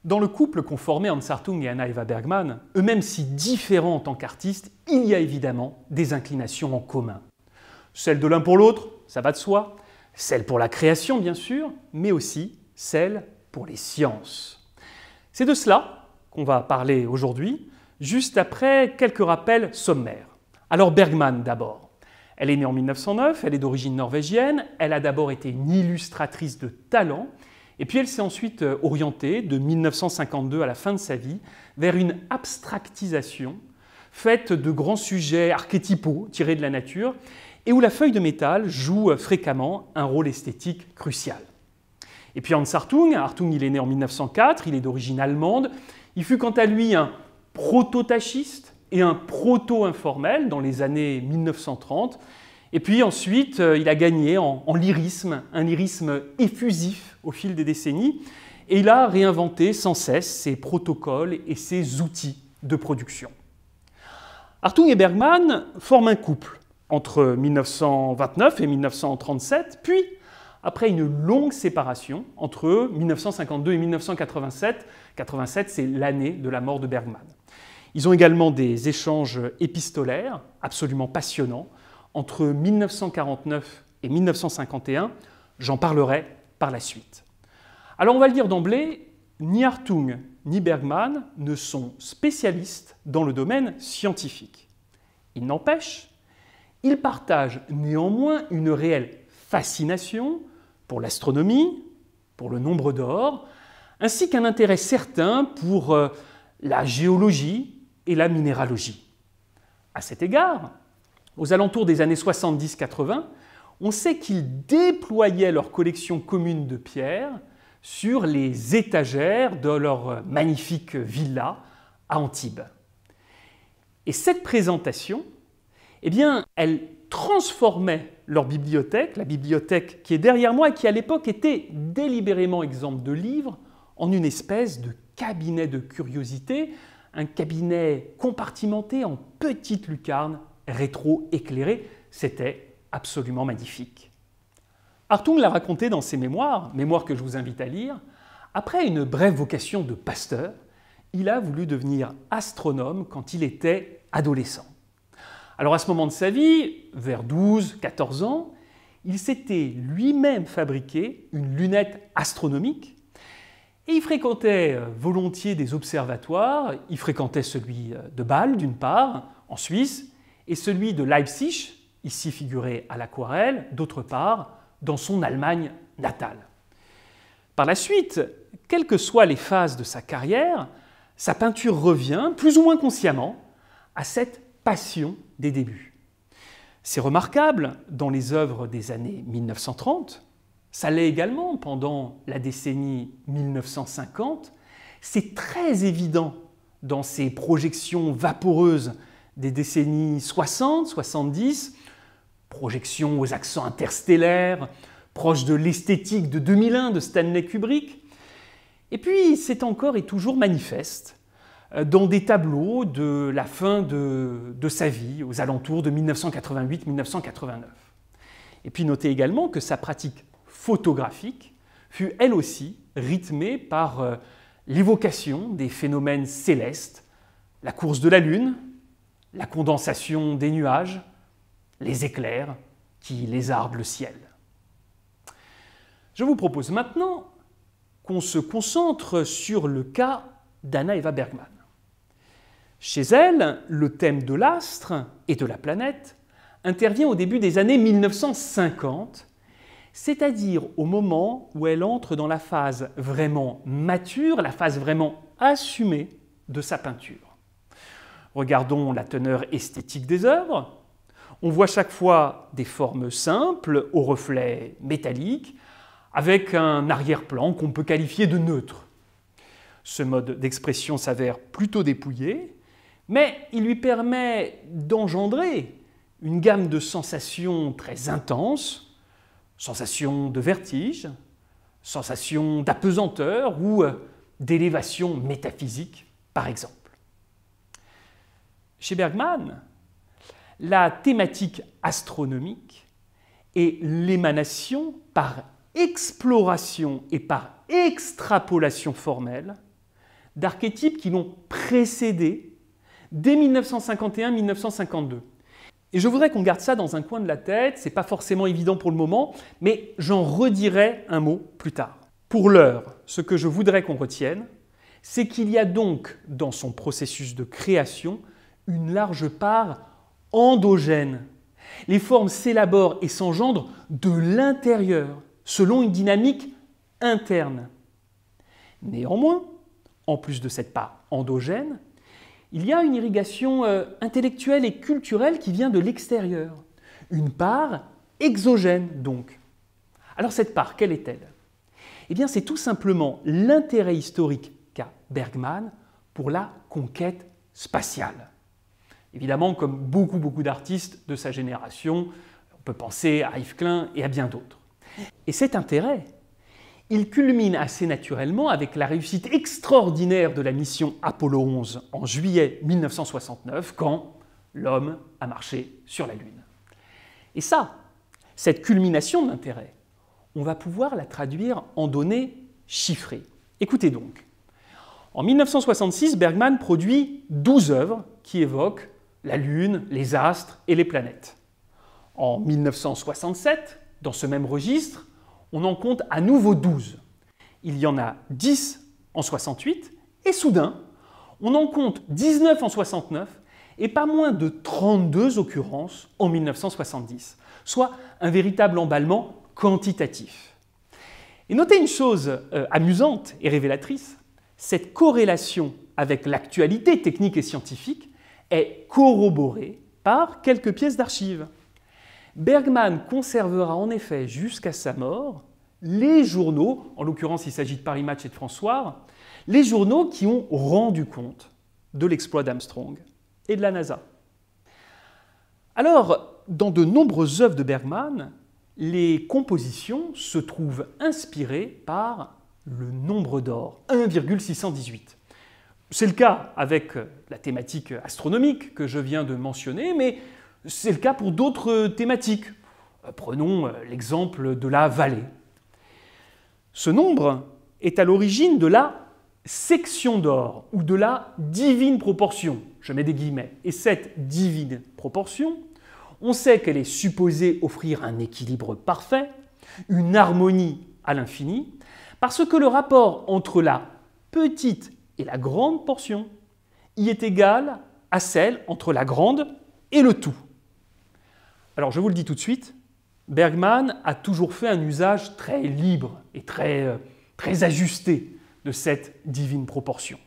Dans le couple qu'ont formé Hans Hartung et Anna Eva Bergman, eux-mêmes si différents en tant qu'artistes, il y a évidemment des inclinations en commun. Celle de l'un pour l'autre, ça va de soi, celle pour la création bien sûr, mais aussi celle pour les sciences. C'est de cela qu'on va parler aujourd'hui, juste après quelques rappels sommaires. Alors Bergman d'abord. Elle est née en 1909, elle est d'origine norvégienne, elle a d'abord été une illustratrice de talent, et puis elle s'est ensuite orientée, de 1952 à la fin de sa vie, vers une abstractisation faite de grands sujets archétypaux tirés de la nature, et où la feuille de métal joue fréquemment un rôle esthétique crucial. Et puis Hans Hartung, il est né en 1904, il est d'origine allemande, il fut quant à lui un proto-tachiste et un proto-informel dans les années 1930, et puis ensuite, il a gagné en lyrisme, un lyrisme effusif au fil des décennies, et il a réinventé sans cesse ses protocoles et ses outils de production. Hartung et Bergman forment un couple entre 1929 et 1937, puis après une longue séparation entre 1952 et 1987, 87 c'est l'année de la mort de Bergman. Ils ont également des échanges épistolaires absolument passionnants entre 1949 et 1951, j'en parlerai par la suite. Alors on va le dire d'emblée, ni Hartung ni Bergman ne sont spécialistes dans le domaine scientifique. Il n'empêche, ils partagent néanmoins une réelle fascination pour l'astronomie, pour le nombre d'or, ainsi qu'un intérêt certain pour la géologie et la minéralogie. À cet égard, aux alentours des années 70-80, on sait qu'ils déployaient leur collection commune de pierres sur les étagères de leur magnifique villa à Antibes. Et cette présentation, eh bien, elle transformait leur bibliothèque, la bibliothèque qui est derrière moi et qui à l'époque était délibérément exempte de livres, en une espèce de cabinet de curiosité, un cabinet compartimenté en petites lucarnes rétro-éclairées. C'était absolument magnifique. Hartung l'a raconté dans ses mémoires, mémoires que je vous invite à lire. Après une brève vocation de pasteur, il a voulu devenir astronome quand il était adolescent. Alors à ce moment de sa vie, vers 12-14 ans, il s'était lui-même fabriqué une lunette astronomique et il fréquentait volontiers des observatoires. Il fréquentait celui de Bâle d'une part, en Suisse, et celui de Leipzig, ici figuré à l'aquarelle, d'autre part, dans son Allemagne natale. Par la suite, quelles que soient les phases de sa carrière, sa peinture revient, plus ou moins consciemment, à cette passion des débuts. C'est remarquable dans les œuvres des années 1930, ça l'est également pendant la décennie 1950, c'est très évident dans ces projections vaporeuses des décennies 60, 70, projections aux accents interstellaires, proches de l'esthétique de 2001 de Stanley Kubrick. Et puis, c'est encore et toujours manifeste dans des tableaux de la fin de sa vie, aux alentours de 1988-1989. Et puis, notez également que sa pratique photographique fut elle aussi rythmée par l'évocation des phénomènes célestes, la course de la Lune, la condensation des nuages, les éclairs qui lézardent le ciel. Je vous propose maintenant qu'on se concentre sur le cas d'Anna Eva Bergman. Chez elle, le thème de l'astre et de la planète intervient au début des années 1950, c'est-à-dire au moment où elle entre dans la phase vraiment mature, la phase vraiment assumée de sa peinture. Regardons la teneur esthétique des œuvres. On voit chaque fois des formes simples, aux reflets métalliques, avec un arrière-plan qu'on peut qualifier de neutre. Ce mode d'expression s'avère plutôt dépouillé, mais il lui permet d'engendrer une gamme de sensations très intenses, sensations de vertige, sensations d'apesanteur ou d'élévation métaphysique, par exemple. Chez Bergman, la thématique astronomique est l'émanation par exploration et par extrapolation formelle d'archétypes qui l'ont précédé dès 1951-1952. Et je voudrais qu'on garde ça dans un coin de la tête, c'est pas forcément évident pour le moment, mais j'en redirai un mot plus tard. Pour l'heure, ce que je voudrais qu'on retienne, c'est qu'il y a donc dans son processus de création une large part endogène. Les formes s'élaborent et s'engendrent de l'intérieur, selon une dynamique interne. Néanmoins, en plus de cette part endogène, il y a une irrigation intellectuelle et culturelle qui vient de l'extérieur. Une part exogène, donc. Alors cette part, quelle est-elle? Eh bien, c'est tout simplement l'intérêt historique qu'a Bergman pour la conquête spatiale. Évidemment, comme beaucoup d'artistes de sa génération, on peut penser à Yves Klein et à bien d'autres. Et cet intérêt, il culmine assez naturellement avec la réussite extraordinaire de la mission Apollo 11 en juillet 1969, quand l'homme a marché sur la Lune. Et ça, cette culmination d'intérêt, on va pouvoir la traduire en données chiffrées. Écoutez donc. En 1966, Bergman produit 12 œuvres qui évoquent la Lune, les astres et les planètes. En 1967, dans ce même registre, on en compte à nouveau 12. Il y en a 10 en 68 et soudain, on en compte 19 en 69 et pas moins de 32 occurrences en 1970, soit un véritable emballement quantitatif. Et notez une chose amusante et révélatrice, cette corrélation avec l'actualité technique et scientifique est corroborée par quelques pièces d'archives. Bergman conservera en effet jusqu'à sa mort les journaux, en l'occurrence il s'agit de Paris Match et de François, les journaux qui ont rendu compte de l'exploit d'Armstrong et de la NASA. Alors, dans de nombreuses œuvres de Bergman, les compositions se trouvent inspirées par le nombre d'or, 1,618. C'est le cas avec la thématique astronomique que je viens de mentionner, mais c'est le cas pour d'autres thématiques. Prenons l'exemple de la vallée. Ce nombre est à l'origine de la section d'or ou de la divine proportion. Je mets des guillemets. Et cette divine proportion, on sait qu'elle est supposée offrir un équilibre parfait, une harmonie à l'infini, parce que le rapport entre la petite et la grande portion y est égal à celle entre la grande et le tout. Alors je vous le dis tout de suite, Bergman a toujours fait un usage très libre et très ajusté de cette divine proportion.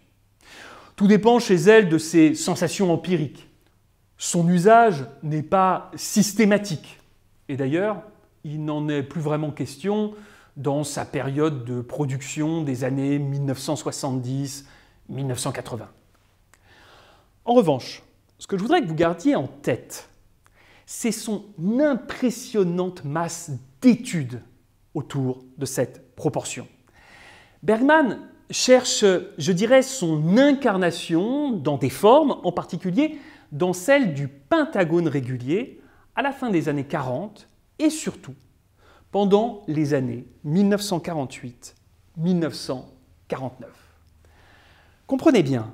Tout dépend chez elle de ses sensations empiriques. Son usage n'est pas systématique. Et d'ailleurs, il n'en est plus vraiment question dans sa période de production des années 1970-1980. En revanche, ce que je voudrais que vous gardiez en tête, c'est son impressionnante masse d'études autour de cette proportion. Bergman cherche, je dirais, son incarnation dans des formes, en particulier dans celle du pentagone régulier à la fin des années 40 et surtout pendant les années 1948-1949. Comprenez bien,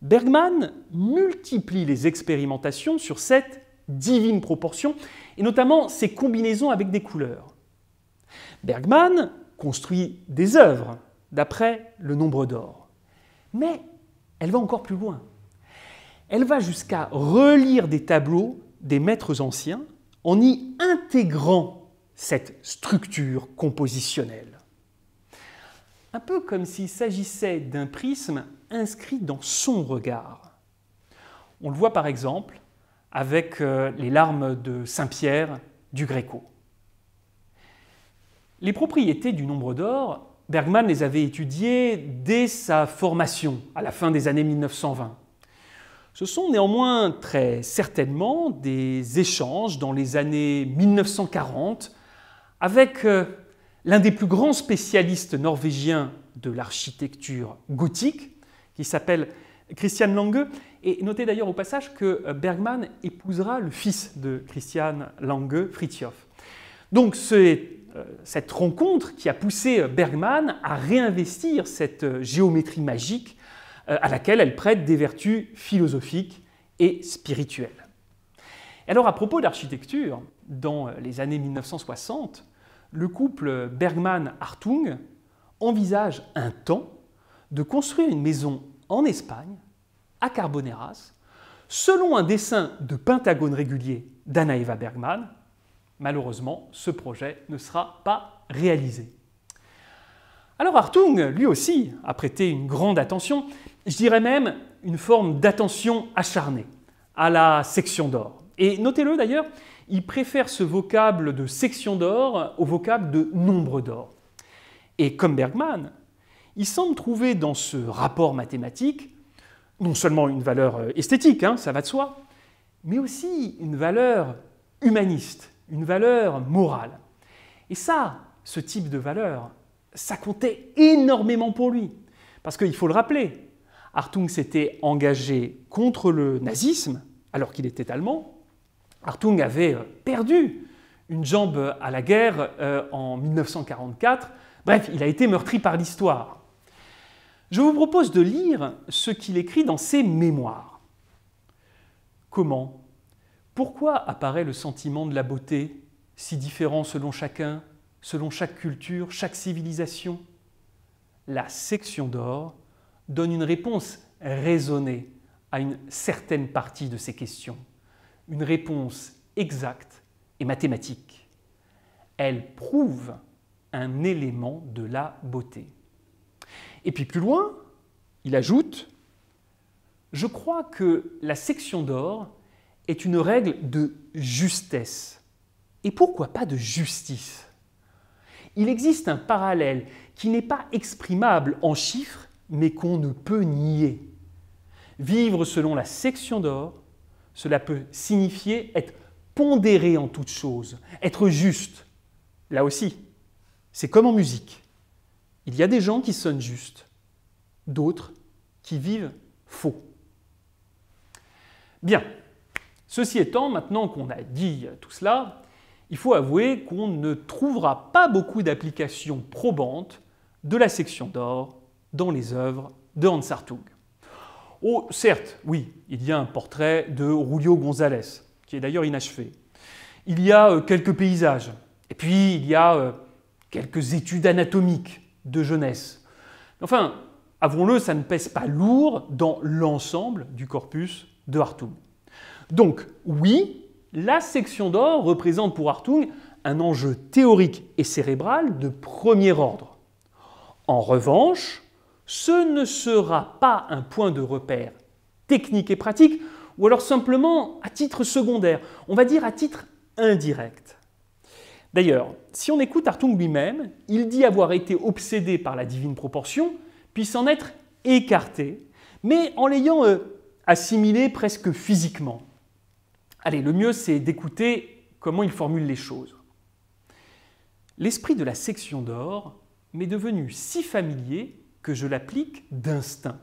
Bergman multiplie les expérimentations sur cette divine proportion et notamment ses combinaisons avec des couleurs. Bergman construit des œuvres d'après le nombre d'or. Mais elle va encore plus loin. Elle va jusqu'à relire des tableaux des maîtres anciens en y intégrant cette structure compositionnelle. Un peu comme s'il s'agissait d'un prisme inscrit dans son regard. On le voit par exemple avec les larmes de Saint-Pierre du Gréco. Les propriétés du nombre d'or, Bergman les avait étudiées dès sa formation, à la fin des années 1920. Ce sont néanmoins très certainement des échanges dans les années 1940 avec l'un des plus grands spécialistes norvégiens de l'architecture gothique, qui s'appelle Christian Lange. Et notez d'ailleurs au passage que Bergman épousera le fils de Christian Lange, Fritjof. Donc c'est cette rencontre qui a poussé Bergman à réinvestir cette géométrie magique à laquelle elle prête des vertus philosophiques et spirituelles. Et alors à propos d'architecture, dans les années 1960, le couple Bergman-Hartung envisage un temps de construire une maison en Espagne, à Carboneras, selon un dessin de pentagone régulier d'Anna Eva Bergman. Malheureusement, ce projet ne sera pas réalisé. Alors Hartung, lui aussi, a prêté une grande attention, je dirais même une forme d'attention acharnée à la section d'or. Et notez-le d'ailleurs, il préfère ce vocable de section d'or au vocable de nombre d'or. Et comme Bergman, il semble trouver dans ce rapport mathématique non seulement une valeur esthétique, ça va de soi, mais aussi une valeur humaniste, une valeur morale. Et ça, ce type de valeur, ça comptait énormément pour lui. Parce qu'il faut le rappeler, Hartung s'était engagé contre le nazisme alors qu'il était allemand. Hartung avait perdu une jambe à la guerre en 1944. Bref, il a été meurtri par l'histoire. Je vous propose de lire ce qu'il écrit dans ses mémoires. Comment ? Pourquoi apparaît le sentiment de la beauté, si différent selon chacun, selon chaque culture, chaque civilisation ? La section d'or donne une réponse raisonnée à une certaine partie de ces questions, une réponse exacte et mathématique. Elle prouve un élément de la beauté. Et puis plus loin, il ajoute « Je crois que la section d'or est une règle de justesse. Et pourquoi pas de justice ? Il existe un parallèle qui n'est pas exprimable en chiffres, mais qu'on ne peut nier. Vivre selon la section d'or, cela peut signifier être pondéré en toute chose, être juste. Là aussi, c'est comme en musique. Il y a des gens qui sonnent juste, d'autres qui vivent faux. Bien, ceci étant, maintenant qu'on a dit tout cela, il faut avouer qu'on ne trouvera pas beaucoup d'applications probantes de la section d'or dans les œuvres de Hans Hartung. Oh, certes, oui, il y a un portrait de Julio González, qui est d'ailleurs inachevé. Il y a quelques paysages, et puis il y a quelques études anatomiques de jeunesse. Enfin, avouons-le, ça ne pèse pas lourd dans l'ensemble du corpus de Hartung. Donc, oui, la section d'or représente pour Hartung un enjeu théorique et cérébral de premier ordre. En revanche, ce ne sera pas un point de repère technique et pratique, ou alors simplement à titre secondaire, on va dire à titre indirect. D'ailleurs, si on écoute Hartung lui-même, il dit avoir été obsédé par la divine proportion, puis s'en être écarté, mais en l'ayant assimilé presque physiquement. Allez, le mieux c'est d'écouter comment il formule les choses. L'esprit de la section d'or m'est devenu si familier que je l'applique d'instinct,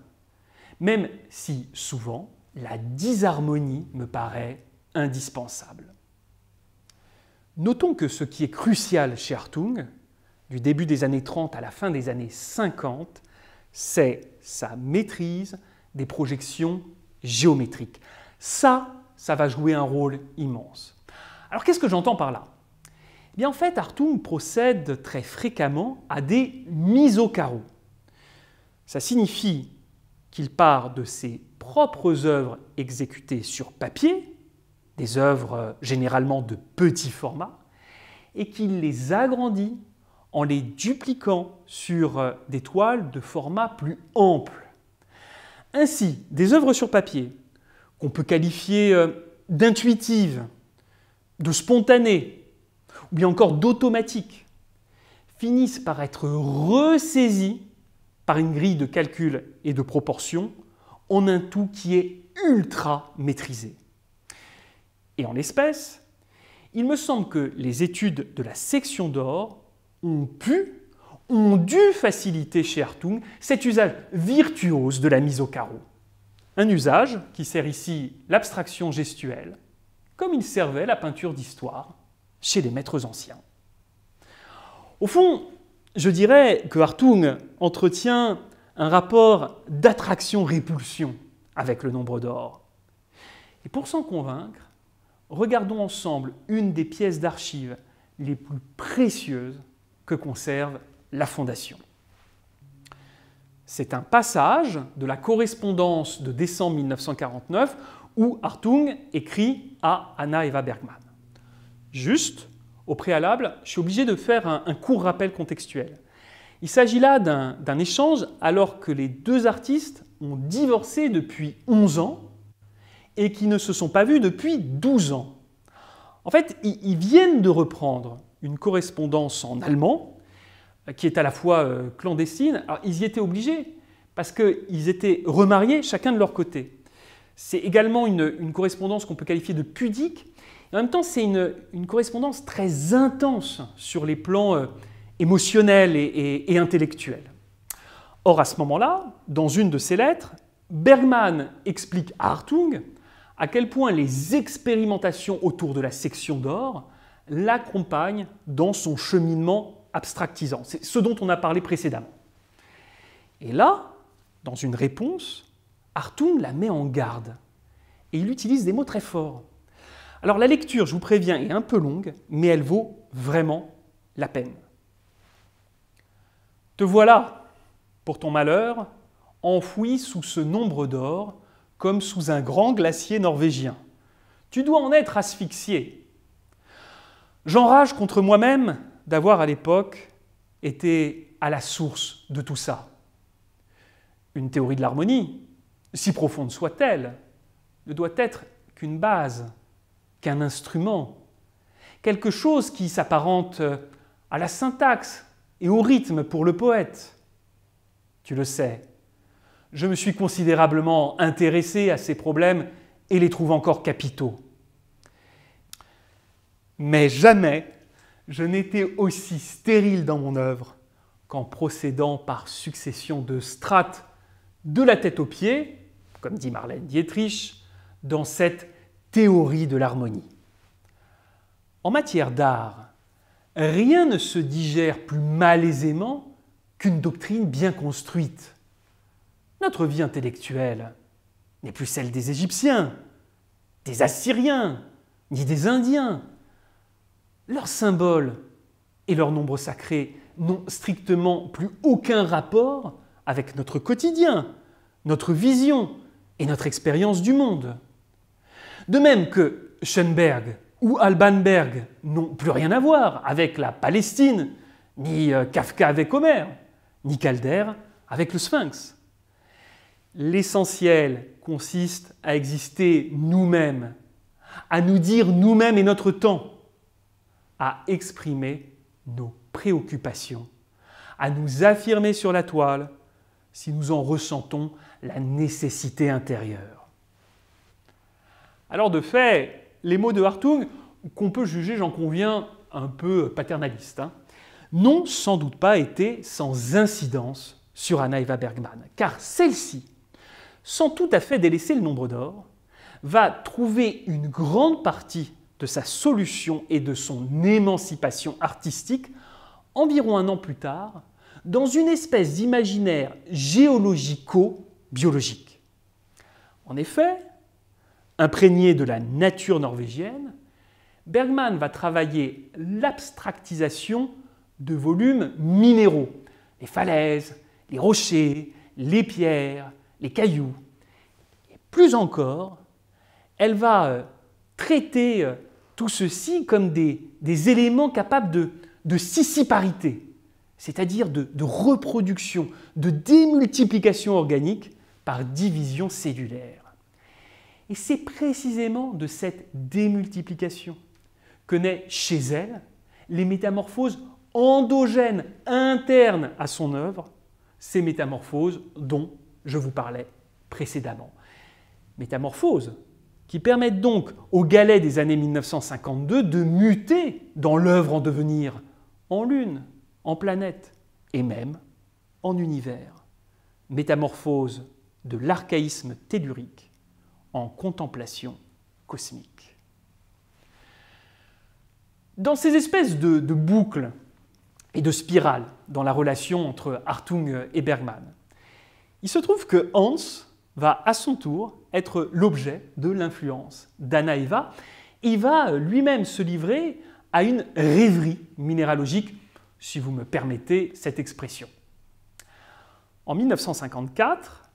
même si souvent la disharmonie me paraît indispensable. Notons que ce qui est crucial chez Hartung, du début des années 30 à la fin des années 50, c'est sa maîtrise des projections géométriques. Ça va jouer un rôle immense. Alors qu'est-ce que j'entends par là ? Eh bien, en fait, Hartung procède très fréquemment à des mises au carreau. Ça signifie qu'il part de ses propres œuvres exécutées sur papier, des œuvres généralement de petit format, et qu'il les agrandit en les dupliquant sur des toiles de format plus ample. Ainsi, des œuvres sur papier, qu'on peut qualifier d'intuitives, de spontanées, ou bien encore d'automatiques, finissent par être ressaisies par une grille de calcul et de proportion en un tout qui est ultra maîtrisé. Et en l'espèce, il me semble que les études de la section d'or ont dû faciliter chez Hartung cet usage virtuose de la mise au carreau. Un usage qui sert ici l'abstraction gestuelle, comme il servait la peinture d'histoire chez les maîtres anciens. Au fond, je dirais que Hartung entretient un rapport d'attraction-répulsion avec le nombre d'or. Et pour s'en convaincre, regardons ensemble une des pièces d'archives les plus précieuses que conserve la Fondation. C'est un passage de la correspondance de décembre 1949 où Hartung écrit à Anna Eva Bergman. Juste, au préalable, je suis obligé de faire un court rappel contextuel. Il s'agit là d'un échange alors que les deux artistes ont divorcé depuis 11 ans et qui ne se sont pas vus depuis 12 ans. En fait, ils viennent de reprendre une correspondance en allemand qui est à la fois clandestine. Alors, ils y étaient obligés parce qu'ils étaient remariés chacun de leur côté. C'est également une correspondance qu'on peut qualifier de pudique. Et en même temps, c'est une correspondance très intense sur les plans émotionnels et intellectuels. Or, à ce moment-là, dans une de ses lettres, Bergman explique à Hartung à quel point les expérimentations autour de la section d'or l'accompagnent dans son cheminement abstractisant. C'est ce dont on a parlé précédemment. Et là, dans une réponse, Hartung la met en garde et il utilise des mots très forts. Alors la lecture, je vous préviens, est un peu longue, mais elle vaut vraiment la peine. Te voilà, pour ton malheur, enfoui sous ce nombre d'or, comme sous un grand glacier norvégien. Tu dois en être asphyxié. J'enrage contre moi-même d'avoir à l'époque été à la source de tout ça. Une théorie de l'harmonie, si profonde soit-elle, ne doit être qu'une base, qu'un instrument, quelque chose qui s'apparente à la syntaxe et au rythme pour le poète. Tu le sais, je me suis considérablement intéressé à ces problèmes et les trouve encore capitaux. Mais jamais je n'étais aussi stérile dans mon œuvre qu'en procédant par succession de strates de la tête aux pieds, comme dit Marlène Dietrich, dans cette théorie de l'harmonie. En matière d'art, rien ne se digère plus malaisément qu'une doctrine bien construite. Notre vie intellectuelle n'est plus celle des Égyptiens, des Assyriens, ni des Indiens. Leurs symboles et leurs nombres sacrés n'ont strictement plus aucun rapport avec notre quotidien, notre vision et notre expérience du monde. De même que Schoenberg ou Alban Berg n'ont plus rien à voir avec la Palestine, ni Kafka avec Homère, ni Calder avec le Sphinx. L'essentiel consiste à exister nous-mêmes, à nous dire nous-mêmes et notre temps, à exprimer nos préoccupations, à nous affirmer sur la toile si nous en ressentons la nécessité intérieure. Alors de fait, les mots de Hartung, qu'on peut juger, j'en conviens, un peu paternalistes, n'ont sans doute pas été sans incidence sur Anna Eva Bergman, car celle-ci, sans tout à fait délaisser le nombre d'or, va trouver une grande partie de sa solution et de son émancipation artistique environ un an plus tard, dans une espèce d'imaginaire géologico-biologique. En effet, imprégné de la nature norvégienne, Bergman va travailler l'abstractisation de volumes minéraux, les falaises, les rochers, les pierres, les cailloux. Et plus encore, elle va traiter tout ceci comme des éléments capables de scissiparité, c'est-à-dire de reproduction, de démultiplication organique par division cellulaire. Et c'est précisément de cette démultiplication que naît chez elle les métamorphoses endogènes, internes à son œuvre, ces métamorphoses dont je vous parlais précédemment. Métamorphoses qui permettent donc au Galet des années 1952 de muter dans l'œuvre en devenir, en lune, en planète et même en univers. Métamorphose de l'archaïsme tellurique en contemplation cosmique. Dans ces espèces de boucles et de spirale dans la relation entre Hartung et Bergman. Il se trouve que Hans va à son tour être l'objet de l'influence d'Anna Eva. Il va lui-même se livrer à une rêverie minéralogique, si vous me permettez cette expression. En 1954,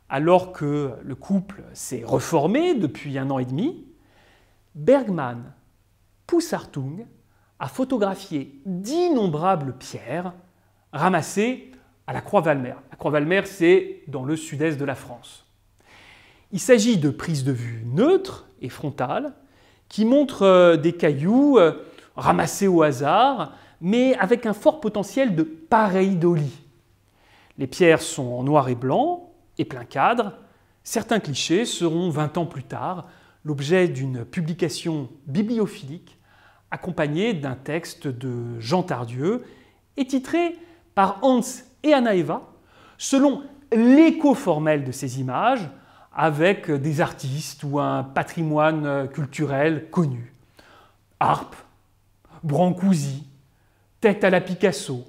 alors que le couple s'est reformé depuis 1 an et demi, Bergman pousse Hartung à photographier d'innombrables pierres ramassées à la Croix-Valmer. La Croix-Valmer, c'est dans le sud-est de la France. Il s'agit de prises de vue neutres et frontales qui montrent des cailloux ramassés au hasard, mais avec un fort potentiel de pareidolie. Les pierres sont en noir et blanc et plein cadre. Certains clichés seront 20 ans plus tard l'objet d'une publication bibliophilique accompagnée d'un texte de Jean Tardieu et titré par Hans et Anna Eva selon l'écho formel de ces images avec des artistes ou un patrimoine culturel connu. Harpe, Brancusi, tête à la Picasso,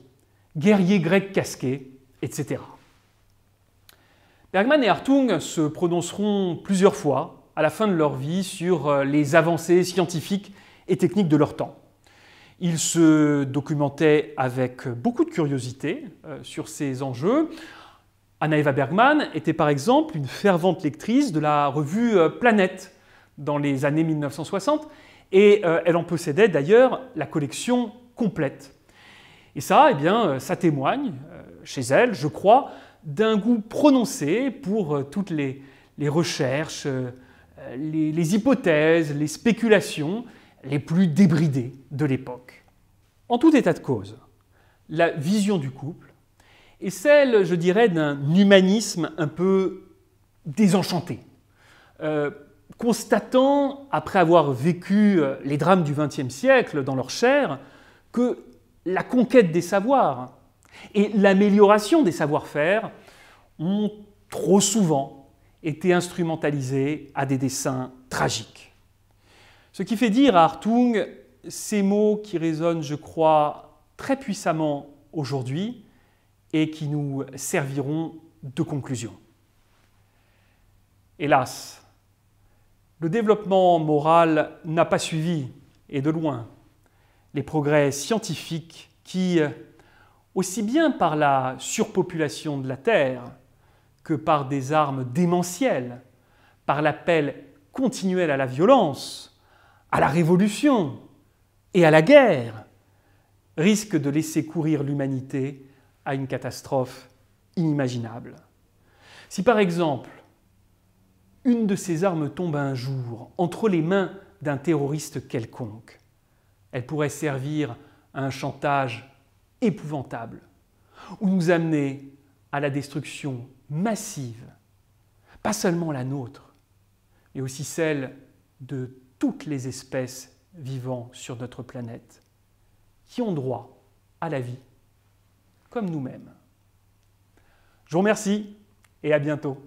guerrier grec casqué, etc. Bergman et Hartung se prononceront plusieurs fois à la fin de leur vie sur les avancées scientifiques et techniques de leur temps. Ils se documentaient avec beaucoup de curiosité sur ces enjeux. Anna Eva Bergman était par exemple une fervente lectrice de la revue Planète dans les années 1960 et elle en possédait d'ailleurs la collection complète. Et ça, ça témoigne chez elle, je crois, d'un goût prononcé pour toutes les recherches, les hypothèses, les spéculations les plus débridées de l'époque. En tout état de cause, la vision du couple est celle, je dirais, d'un humanisme un peu désenchanté, constatant, après avoir vécu les drames du XXe siècle dans leur chair, que la conquête des savoirs et l'amélioration des savoir-faire ont trop souvent été instrumentalisés à des desseins tragiques. Ce qui fait dire à Hartung ces mots qui résonnent, je crois, très puissamment aujourd'hui et qui nous serviront de conclusion. Hélas, le développement moral n'a pas suivi, et de loin, les progrès scientifiques qui, aussi bien par la surpopulation de la Terre que par des armes démentielles, par l'appel continuel à la violence, à la révolution et à la guerre, risquent de laisser courir l'humanité à une catastrophe inimaginable. Si par exemple, une de ces armes tombe un jour entre les mains d'un terroriste quelconque, elle pourrait servir à un chantage épouvantable ou nous amener à la destruction massive, pas seulement la nôtre, mais aussi celle de toutes les espèces vivant sur notre planète, qui ont droit à la vie, comme nous-mêmes. Je vous remercie et à bientôt.